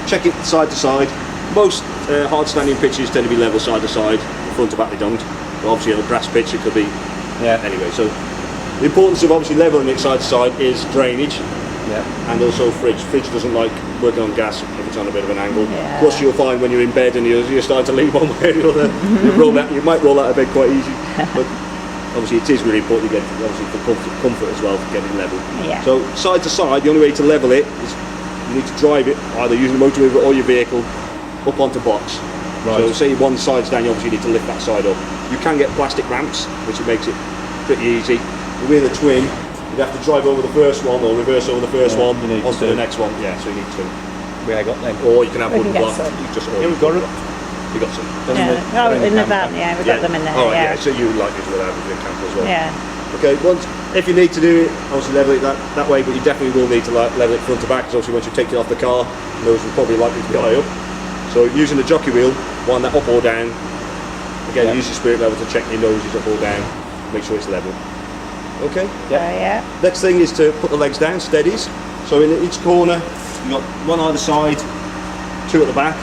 check it side to side. Most hard standing pitches tend to be level side to side, front to back they don't. But obviously on a grass pitch it could be, anyway. So the importance of obviously leveling it side to side is drainage. And also fridge. Fridge doesn't like working on gas if it's on a bit of an angle. Plus you'll find when you're in bed and you're starting to lean one way or the other, you might roll out of bed quite easy. But obviously it is really important to get obviously for comfort as well, for getting level. So side to side, the only way to level it is you need to drive it either using the motor mover or your vehicle up onto box. So say one side's down, you obviously need to lift that side up. You can get plastic ramps, which makes it pretty easy. With a twin, you'd have to drive over the first one or reverse over the first one onto the next one. So you need two. I got them. Or you can have wooden block. We've got it. We got some. In the van, we got them in there. Oh, so you like it with the camper as well. Okay, if you need to do it, obviously level it that way, but you definitely will need to level it front to back, because obviously once you take it off the car, those will probably likely to be high up. So using the jockey wheel, wind that up or down. Again, use your spirit level to check your noses up or down, make sure it's level. Okay? Next thing is to put the legs down, steadies. So in each corner, you've got one either side, two at the back.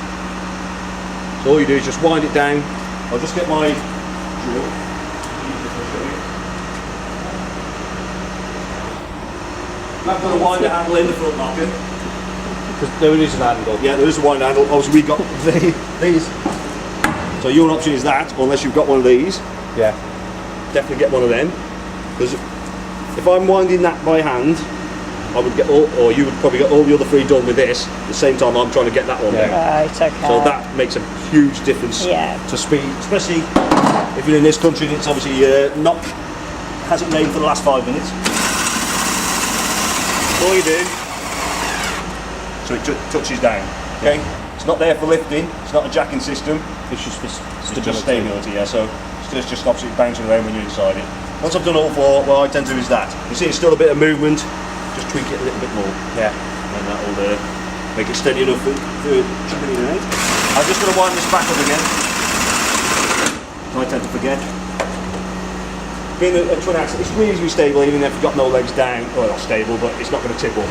So all you do is just wind it down. I'll just get my drill. I'm going to wind the handle in the front locker. Because there is an handle. Yeah, there is a wind handle. Obviously we got these. So your option is that, unless you've got one of these. Definitely get one of them. Because if I'm winding that by hand, I would get or you would probably get all the other three done with this at the same time I'm trying to get that one down. So that makes a huge difference to speed, especially if you're in this country and it's obviously hasn't rained for the last 5 minutes. All you do, so it touches down. Okay, it's not there for lifting. It's not a jacking system. It's just stability. So it just stops it bouncing around when you're inside it. Once I've done all four, what I tend to do is that. You see, it's still a bit of movement. Just tweak it a little bit more. And that will make it steady enough for chipping in and out. I'm just going to wind this back up again. I tend to forget. Being a twin axle, it's reasonably stable even if you've got no legs down. Well, not stable, but it's not going to tip up.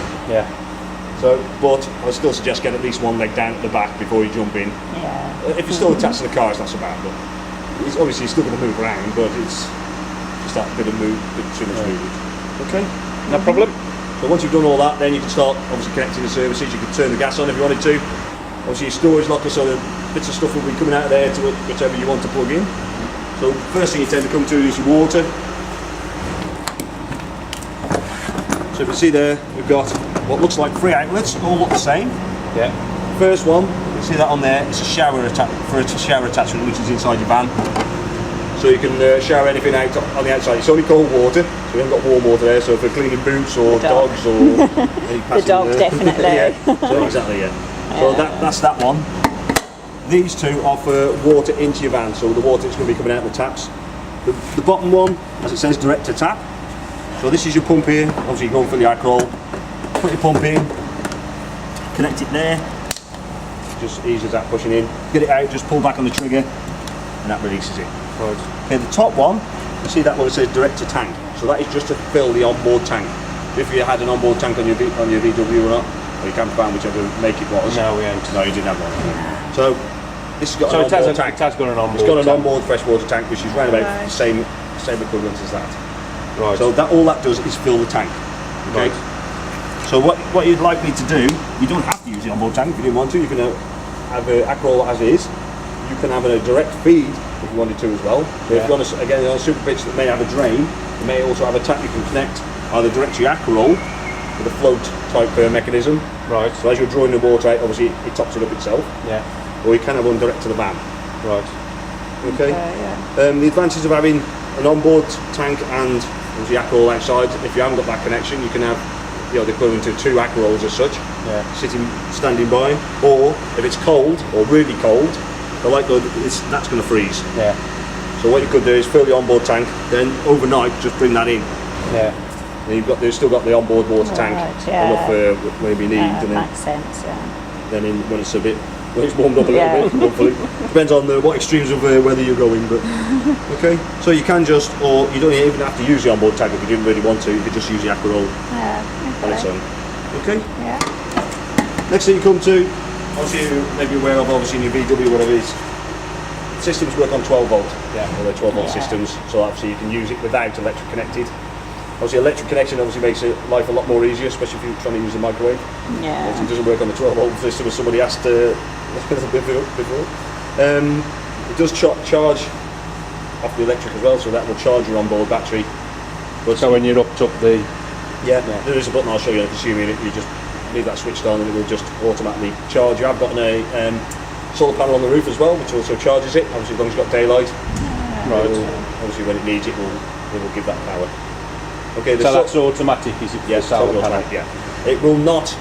So, but I would still suggest get at least one leg down at the back before you jump in. If you're still attached to the car, it's not so bad. But it's obviously still going to move around, but it's just that bit of too much movement. Okay, no problem. So once you've done all that, then you can start obviously connecting the services. You can turn the gas on if you wanted to. Obviously your storage locker, so the bits of stuff will be coming out of there to whichever you want to plug in. So first thing you tend to come to is your water. So if you see there, we've got what looks like 3 outlets, all look the same. First one, you see that on there, it's a shower attachment which is inside your van. So you can shower anything out on the outside. It's only cold water, so we haven't got warm water there. So for cleaning boots or dogs or the dog definitely. So exactly, So that's that one. These two are for water into your van, so the water is going to be coming out of the taps. The bottom one, as it says, direct to tap. So this is your pump here. Obviously you're going for the alcohol. Put your pump in, connect it there. Just easy as that, pushing in. Get it out, just pull back on the trigger, and that releases it. Okay, the top one, you see that one that says direct to tank. So that is just to fill the onboard tank. If you had an onboard tank on your VW or not, or your camper van, whichever make it was. No, we ain't. No, you didn't have one. So this has got an onboard tank. It has got an onboard. It's got an onboard freshwater tank, which is around about the same equivalent as that. So all that does is fill the tank. Okay. So what you'd like me to do, you don't have to use the onboard tank if you didn't want to. You can have Aquaroll as is. You can have a direct feed if you wanted to as well. So if you're on a super pitch that may have a drain, you may also have a tap you can connect either direct to your Aquaroll with a float type mechanism. So as you're drawing the water out, obviously it tops it up itself. Or you can have one direct to the van. Okay. The advantage of having an onboard tank and the Aquaroll outside, if you haven't got that connection, you can have the equivalent of 2 Aquarolls as such, standing by. Or if it's cold or really cold, that's going to freeze. So what you could do is fill the onboard tank, then overnight just bring that in. Then you've still got the onboard water tank enough for maybe need. That makes sense. Then when it's warmed up a little bit, hopefully. Depends on what extremes of weather you're going. But okay, so you can or you don't even have to use the onboard tank if you didn't really want to. You could just use the Aquaroll on its own. Okay. Next thing you come to obviously you may be aware of, obviously in your VW, whatever it is, systems work on 12 volt. Yeah. They're 12 volt systems, so obviously you can use it without electric connected. Obviously electric connection obviously makes life a lot more easier, especially if you're trying to use the microwave. Yeah. Obviously it doesn't work on the 12 volt system as somebody asked before. It does charge off the electric as well, so that will charge your onboard battery. But So when you're hooked up the... there is a button I'll show you on the consumer unit. You just leave that switched on and it will just automatically charge you. I've got a solar panel on the roof as well, which also charges it. Obviously, as long as you've got daylight, Right. obviously when it needs it, it will give that power. Okay, So that's automatic, is it? yes, the solar totally panel? automatic, yeah. It will not,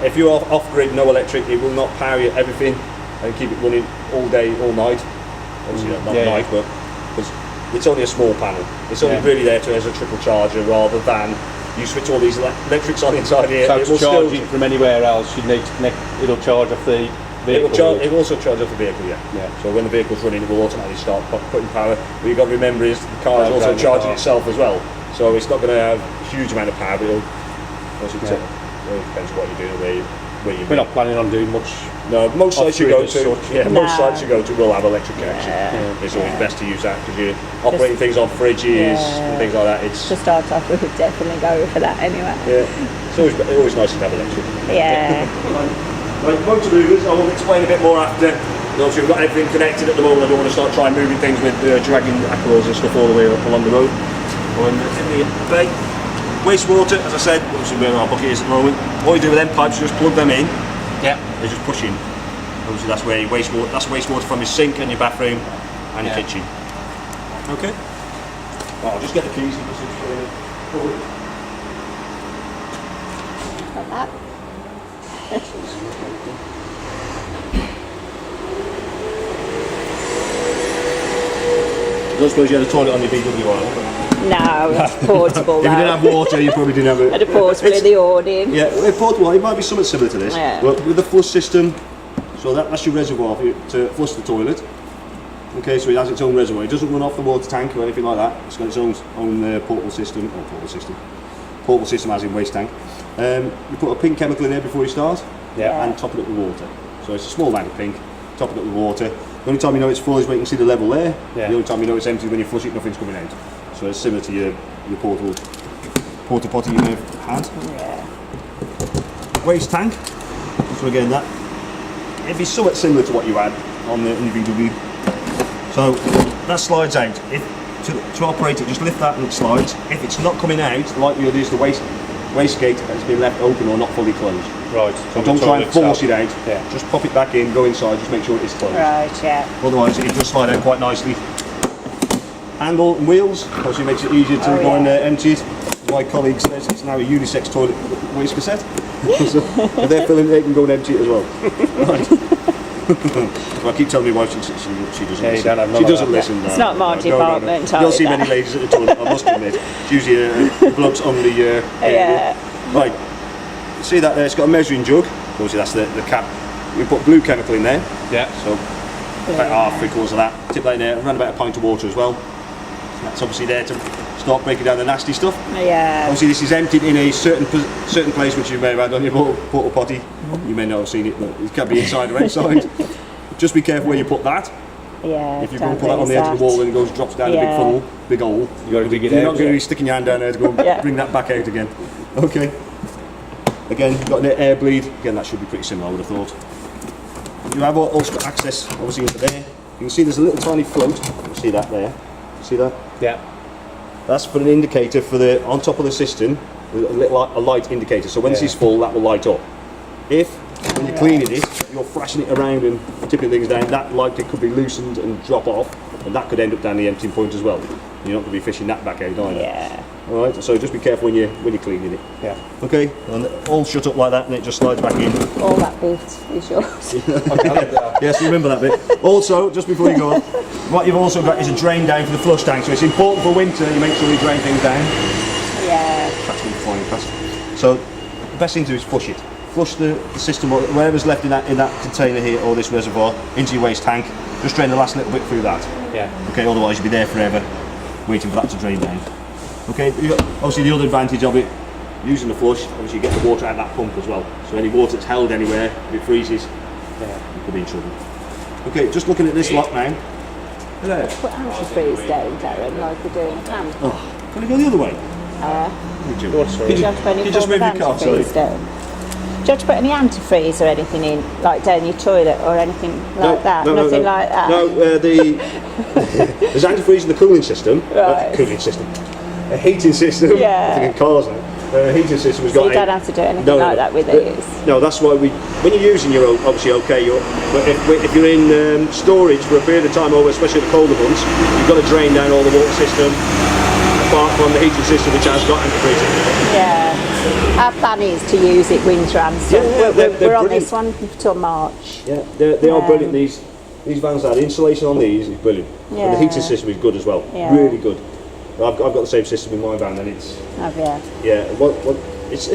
if you're off grid, no electric, it will not power everything and keep it running all day, all night. Obviously, not Yeah, night, but because it's only a small panel. It's only Yeah. really there as a triple charger rather than you switch all these electrics on inside here. So it to will charge still, it from anywhere else, you need to connect, it'll charge off the it vehicle. will also charge off the vehicle, yeah. Yeah. So when the vehicle's running, it will automatically start putting power. What you've got to remember is the car is Drive also around the charging car. itself as well. So it's not going to have a huge amount of power, but it'll obviously Yeah. it depends what you're doing, where you're We're not planning on doing much. No, most sites you go off-grid to, as such. yeah, No. most sites you go to will have electric connection. Yeah. It's always best to use that because you're operating things on fridges and things like that. It's To start off, we would definitely go for that anyway. yeah, it's always nice to have electric. Yeah. Right, motor movers, I will explain a bit more after. Obviously, we've got everything connected at the moment. I don't want to start trying moving things with dragging aquas and stuff all the way up along the road. We're in the bay. Wastewater, as I said, obviously where our bucket is at the moment. What you do with them pipes, you just plug them in. Yeah. They just push in. Obviously, that's where your wastewater. That's wastewater from your sink and your bathroom and your kitchen. Okay. Well, I'll just get the keys. Like that. I don't suppose you had a toilet on your VW oil. No, it's portable If you didn't though. have water, you probably didn't have it. At a portable in the awning. Yeah, well, portable. It might be something similar to this, Yeah. but with the flush system. So that's your reservoir for you to flush the toilet. Okay, so it has its own reservoir. It doesn't run off the water tank or anything like that. It's got its own portable system, portable system as in waste tank. You put a pink chemical in there before you start, Yeah. and top it up with water. So it's a small amount of pink, top it up with water. The only time you know it's full is when you can see the level there. Yeah. The only time you know it's empty is when you flush it, nothing's coming out. So it's similar to your portable porta potty you may have had. Yeah. Waste tank. So again, it'd be somewhat similar to what you had on the VW. So that slides out. To operate it, just lift that and it slides. If it's not coming out, the likelihood is the waste gate has been left open or not fully closed. Right. So don't try and force it out. Yeah. Just pop it back in, go inside, just make sure it is closed. Right, yeah. Otherwise, it does slide out quite nicely. Handle and wheels, obviously makes it easier to go and empty it. My colleague says it's now a unisex toilet waste cassette. So if they're filling it, they can go and empty it as well. Right. Well, I keep telling my wife she doesn't Yeah, you listen. don't have none She of doesn't that. listen. It's not my department, You don't see either. many ladies at the toilet, I must admit. It's usually blokes on the area. Yeah. Right, see that there? It's got a measuring jug. Obviously that's the cap. We put blue chemical in there. Yeah. So about half, 3/4 of that. Tip that in there, around about a pint of water as well. That's obviously there to start breaking down the nasty stuff. Yeah. Obviously this is emptied in a certain place which you may have had on your porta potty. You may not have seen it, but it can be inside or outside. Just be careful where you put that. Yeah. If you go and put that on the edge of the wall and it goes drops down a big Yeah. funnel, big hole, You got to dig it you're out. not going to be sticking your hand down there to go and Yeah. bring that back out again. Okay. Again, you've got an air bleed. Again, that should be pretty similar, I would have thought. You have also got access, obviously, into there. You can see there's a little tiny float. You can see that there. See that? Yeah. That's for an indicator for the on top of the system, with a light indicator. So when this Yeah. is full, that will light up. If when you're cleaning it, you're thrashing it around and tipping things down, that light could be loosened and drop off, and that could end up down the emptying point as well. You're not going to be fishing that back out either. Yeah. All right. So just be careful when you're cleaning it. Yeah. Okay. And all shut up like that, and it just slides back in. All that bit is yours. Yes, remember that bit. Also, just before you go on, what you've also got is a drain down for the flush tank. So it's important for winter you make sure you drain things down. Yeah. That's going flying past. So the best thing to do is flush it. Flush the system, or whatever's left in that container here or this reservoir into your waste tank. Just drain the last little bit through that. Yeah. Okay, otherwise you'll be there forever waiting for that to drain down. Okay, obviously the other advantage of it using the flush, obviously you get the water out of that pump as well. So any water that's held anywhere, if it freezes, you could be in trouble. Okay, just looking at this lock now. Hello. Put antifreeze down, Darren, like we're doing camp. Oh, can I go the other way? Do Oh, sorry. you have to put any Can you just form of move your car, sorry? antifreeze down? Do you have to put any antifreeze or anything in, like down your toilet or anything like that? Nothing like that? No, there's antifreeze in the cooling system. Right. Cooling system. A heating system. Yeah. I think in cars now. A heating system has So got you don't have to do anything No, like that with these? No, that's why when you're using your own, obviously okay, but if you're in storage for a period of time, especially the colder months, you've got to drain down all the water system, apart from the heating system which has got antifreeze in it. Yeah. Our plan is to use it winter and summer. Yeah, they're we're on brilliant. this one till March. Yeah, they are brilliant. These vans are, the insulation on these is brilliant. And the Yeah. heating system is good as well. Yeah. Really good. I've got the same system in my van, and it's Have you? yeah. It's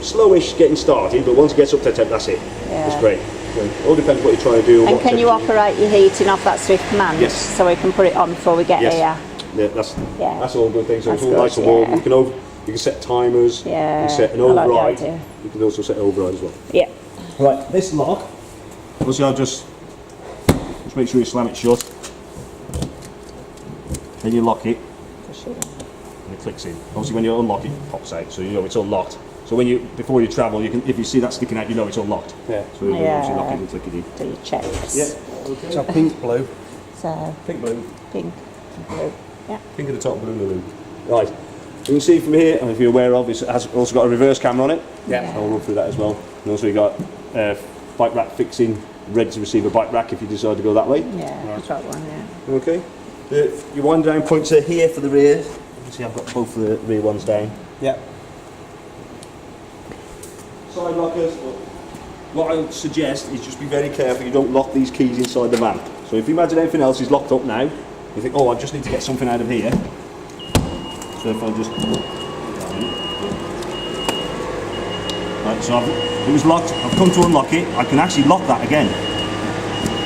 slowish getting started, but once it gets up to temp, that's it. Yeah. It's great. It all depends what you're trying to do. And what can you temperature- operate your heating off that Swift command? Yes. So we can put it on before we get Yes. here. Yeah, Yeah. that's all good things. So it's That's all nice good, and warm. yeah. You can set timers. Yeah, You can set an I like the override. idea. You can also set override as well. Yeah. Right, this lock. Obviously, I'll just make sure you slam it shut. Then you lock it, For sure. and it clicks in. Obviously, when you unlock it, it pops out, so you know it's unlocked. So before you travel, if you see that sticking out, you know it's unlocked. Yeah. So you Yeah. obviously lock it and click it in. Do your checks. Okay. So pink, blue. So Pink blue. pink, blue. Yeah. Pink at the top, blue in the loop. Right. You can see from here, and if you're aware of, it has also got a reverse camera on it. Yeah. I'll run through that as well. And also you got bike rack fixing, ready to receive a bike rack if you decide to go that way. Yeah. That's right one. Yeah. Okay. Your wind down points are here for the rear. You can see I've got both of the rear ones down. Yeah. Side lockers. What I would suggest is just be very careful you don't lock these keys inside the van. So if you imagine everything else is locked up now, you think, oh, I just need to get something out of here. So if I just... Right, so it was locked, I've come to unlock it, I can actually lock that again.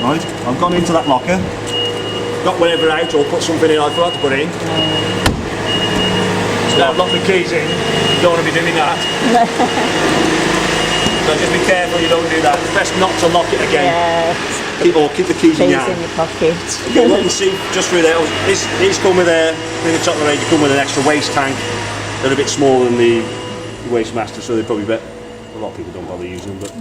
Right, I've gone into that locker, got whatever out or put something in I forgot to put in. So now I've locked the keys in, you don't want to be doing that. So just be careful you don't do that. It's best not to lock it again. Yeah. Keep the keys in Keys your hand. in your pocket. Okay, what you see just through there, these come with in the top of the range, you come with an extra waste tank. They're a bit smaller than the Waste Master, so they're probably better. A lot of people don't bother using them, but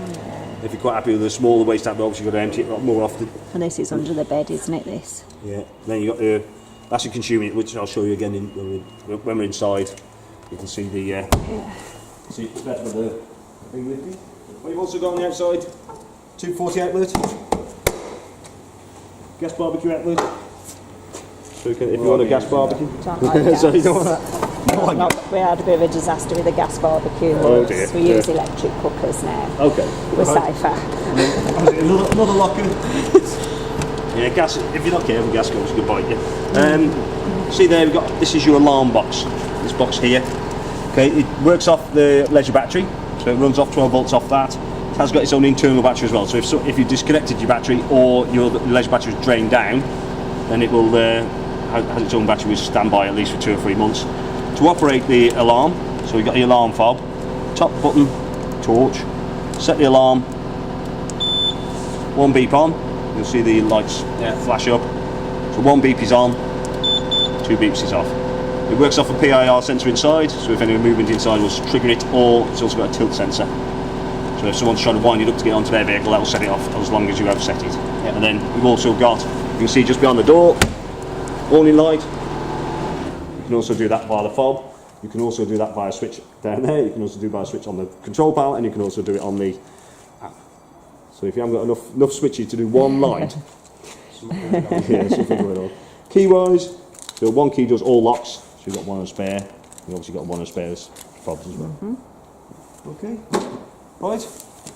if you're quite happy with a smaller waste tank, obviously you've got to empty it a lot more often. And this is under the bed, isn't it? This. Yeah. Then you got the acid consuming, which I'll show you again when we're inside. You can see the. See it's better with the big lifting. What you've also got on the outside, 240 outlet. Gas barbecue outlet. So you can, if you want a gas barbecue. Don't like gas. So you don't want that. We had a bit of a disaster with the gas barbecue. Oh dear. We use electric cookers now. Okay. We're safer. Another locker. Yeah, gas. If you're not careful, gas goes could bite you. See there, we've got. This is your alarm box. This box here. Okay, it works off the leisure battery, so it runs off 12 volts off that. It has got its own internal battery as well. So if you disconnected your battery or your leisure battery is drained down, then it will has its own battery which will stand by at least for 2 or 3 months. To operate the alarm, so we've got the alarm fob, top button, torch, set the alarm, one beep on, you'll see the lights flash up. So one beep is on, 2 beeps is off. It works off a PIR sensor inside, so if any movement inside will trigger it, or it's also got a tilt sensor. So if someone's trying to wind it up to get onto their vehicle, that will set it off as long as you have set it. And then we've also got, you can see just behind the door, warning light. You can also do that via the fob. You can also do that via a switch down there. You can also do by a switch on the control panel, and you can also do it on the app. So if you haven't got enough switches to do one light, yeah, something going on. Key wise, so one key does all locks. So you've got one on spare. You've obviously got one on spares fobs as well. Okay, right.